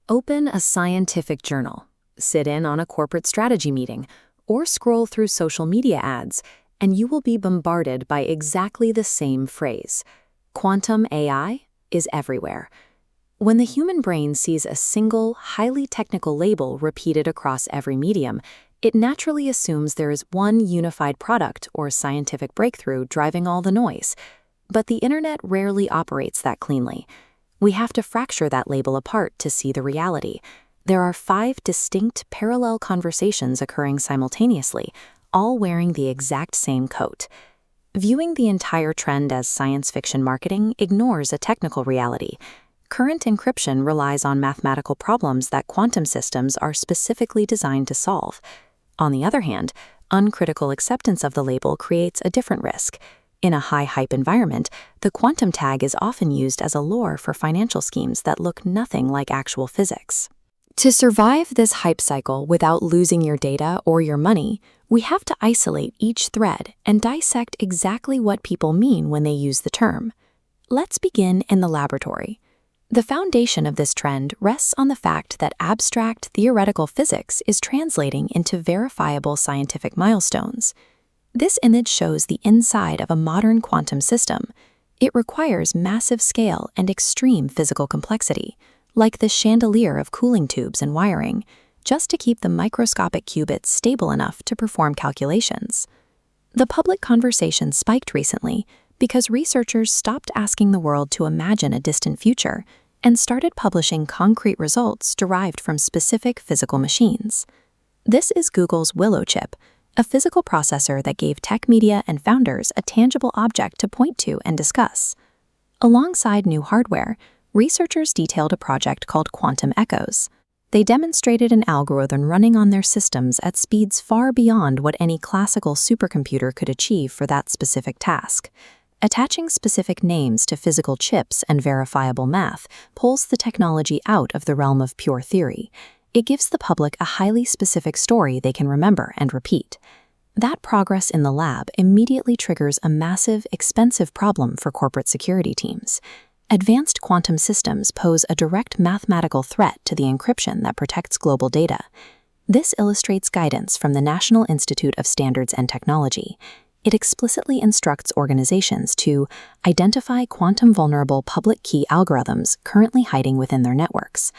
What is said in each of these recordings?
Open a scientific journal, sit in on a corporate strategy meeting, or scroll through social media ads, and you will be bombarded by exactly the same phrase. Quantum AI is everywhere. When the human brain sees a single, highly technical label repeated across every medium, it naturally assumes there is one unified product or scientific breakthrough driving all the noise. But the internet rarely operates that cleanly. We have to fracture that label apart to see the reality. There are 5 distinct parallel conversations occurring simultaneously, all wearing the exact same coat. Viewing the entire trend as science fiction marketing ignores a technical reality. Current encryption relies on mathematical problems that quantum systems are specifically designed to solve. On the other hand, uncritical acceptance of the label creates a different risk. In a high-hype environment, the quantum tag is often used as a lure for financial schemes that look nothing like actual physics. To survive this hype cycle without losing your data or your money, we have to isolate each thread and dissect exactly what people mean when they use the term. Let's begin in the laboratory. The foundation of this trend rests on the fact that abstract theoretical physics is translating into verifiable scientific milestones. This image shows the inside of a modern quantum system. It requires massive scale and extreme physical complexity, like the chandelier of cooling tubes and wiring, just to keep the microscopic qubits stable enough to perform calculations. The public conversation spiked recently because researchers stopped asking the world to imagine a distant future and started publishing concrete results derived from specific physical machines. This is Google's Willow chip, a physical processor that gave tech media and founders a tangible object to point to and discuss. Alongside new hardware, researchers detailed a project called Quantum Echoes. They demonstrated an algorithm running on their systems at speeds far beyond what any classical supercomputer could achieve for that specific task. Attaching specific names to physical chips and verifiable math pulls the technology out of the realm of pure theory. It gives the public a highly specific story they can remember and repeat. That progress in the lab immediately triggers a massive, expensive problem for corporate security teams. Advanced quantum systems pose a direct mathematical threat to the encryption that protects global data. This illustrates guidance from the National Institute of Standards and Technology. It explicitly instructs organizations to identify quantum-vulnerable public key algorithms currently hiding within their networks.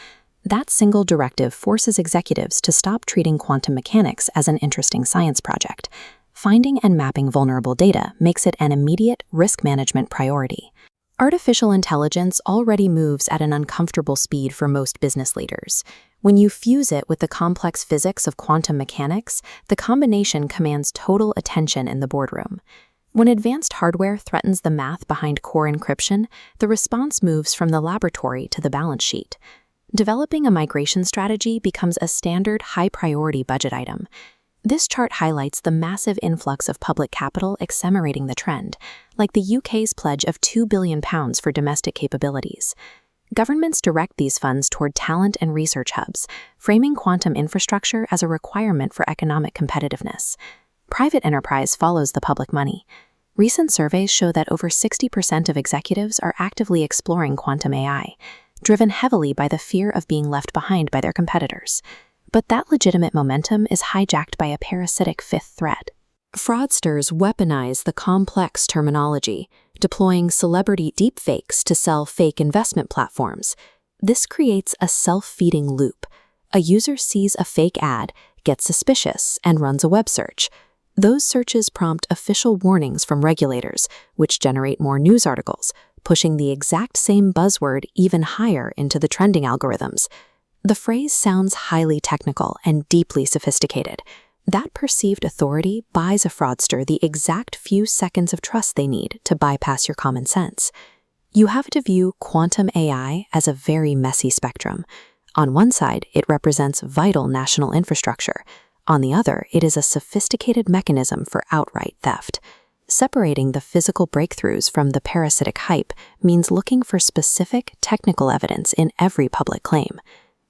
That single directive forces executives to stop treating quantum mechanics as an interesting science project. Finding and mapping vulnerable data makes it an immediate risk management priority. Artificial intelligence already moves at an uncomfortable speed for most business leaders. When you fuse it with the complex physics of quantum mechanics, the combination commands total attention in the boardroom. When advanced hardware threatens the math behind core encryption, the response moves from the laboratory to the balance sheet. Developing a migration strategy becomes a standard high-priority budget item. This chart highlights the massive influx of public capital accelerating the trend, like the UK's pledge of £2 billion for domestic capabilities. Governments direct these funds toward talent and research hubs, framing quantum infrastructure as a requirement for economic competitiveness. Private enterprise follows the public money. Recent surveys show that over 60% of executives are actively exploring quantum AI, driven heavily by the fear of being left behind by their competitors. But that legitimate momentum is hijacked by a parasitic fifth threat. Fraudsters weaponize the complex terminology, deploying celebrity deepfakes to sell fake investment platforms. This creates a self-feeding loop. A user sees a fake ad, gets suspicious, and runs a web search. Those searches prompt official warnings from regulators, which generate more news articles, pushing the exact same buzzword even higher into the trending algorithms. The phrase sounds highly technical and deeply sophisticated. That perceived authority buys a fraudster the exact few seconds of trust they need to bypass your common sense. You have to view quantum AI as a very messy spectrum. On one side, it represents vital national infrastructure. On the other, it is a sophisticated mechanism for outright theft. Separating the physical breakthroughs from the parasitic hype means looking for specific technical evidence in every public claim.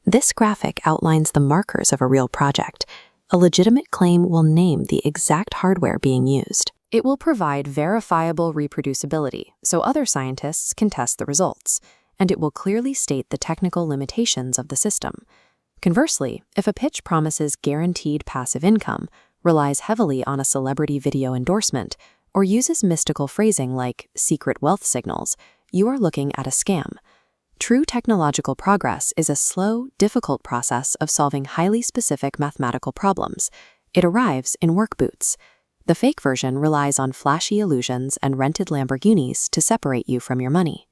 This graphic outlines the markers of a real project. A legitimate claim will name the exact hardware being used. It will provide verifiable reproducibility, so other scientists can test the results. and it will clearly state the technical limitations of the system. Conversely, if a pitch promises guaranteed passive income, relies heavily on a celebrity video endorsement, or uses mystical phrasing like secret wealth signals, you are looking at a scam. True technological progress is a slow, difficult process of solving highly specific mathematical problems. It arrives in work boots. The fake version relies on flashy illusions and rented Lamborghinis to separate you from your money.